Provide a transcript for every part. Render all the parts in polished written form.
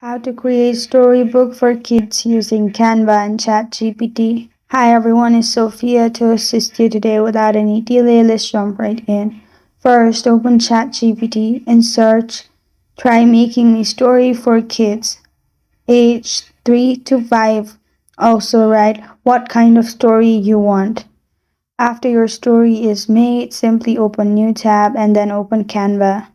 How to create storybook for kids using Canva and ChatGPT. Hi everyone, it's Sophia to assist you today. Without any delay, let's jump right in. First, open ChatGPT and search "Try making a story for kids age 3 to 5." Also write what kind of story you want. After your story is made, simply open new tab and then open Canva.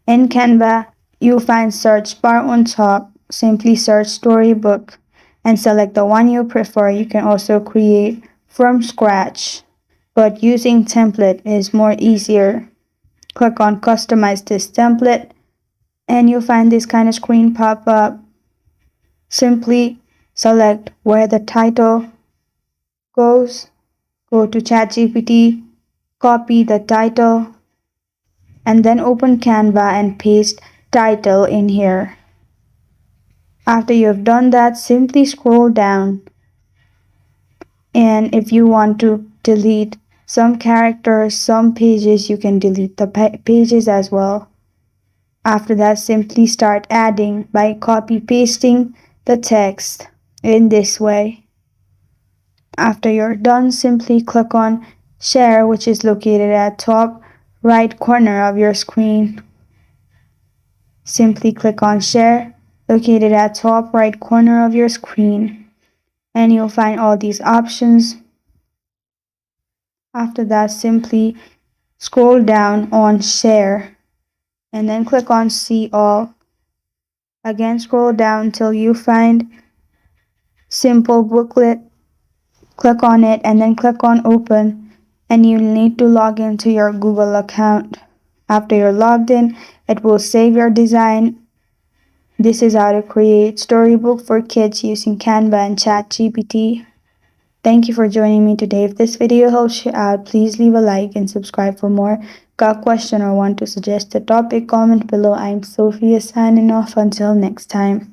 In Canva, you'll find search bar on top. Simply search Storybook and select the one you prefer. You can also create from scratch, but using template is more easier. Click on Customize this template and you'll find this kind of screen pop up. Simply select where the title goes. Go to ChatGPT, copy the title, and then open Canva and paste title in here. After you have done that, simply scroll down. And if you want to delete some characters, some pages, you can delete the pages as well. After that, simply start adding by copy pasting the text in this way. After you're done, simply click on share, which is located at top right corner of your screen. Simply click on share, located at top right corner of your screen, and you'll find all these options. After that, simply scroll down on share and then click on see all. Again, scroll down till you find simple booklet. Click on it and then click on open, and you'll need to log into your Google account. After you're logged in, it will save your design. This is how to create storybook for kids using Canva and ChatGPT. Thank you for joining me today. If this video helps you out, please leave a like and subscribe for more. Got a question or want to suggest a topic? Comment below. I'm Sophia signing off. Until next time.